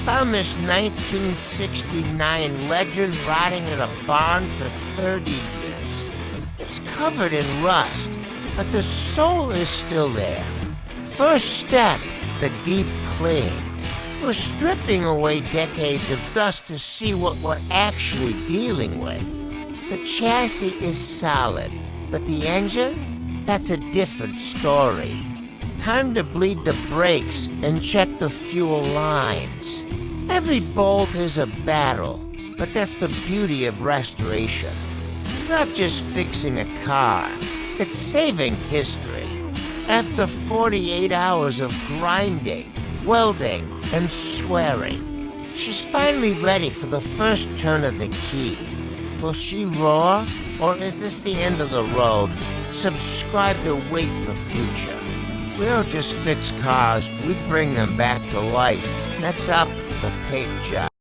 Found this 1969 Legend rotting in a barn for 30 years. It's covered in rust, but the soul is still there. First step, the deep clean. We're stripping away decades of dust to see what we're actually dealing with. The chassis is solid, but the engine? That's a different story. Time to bleed the brakes and check the fuel lines. Every bolt is a battle, but that's the beauty of restoration. It's not just fixing a car, it's saving history. After 48 hours of grinding, welding, and swearing, she's finally ready for the first turn of the key. Will she roar, or is this the end of the road? Subscribe to wait for future. We don't just fix cars, we bring them back to life. Next up, the paint job.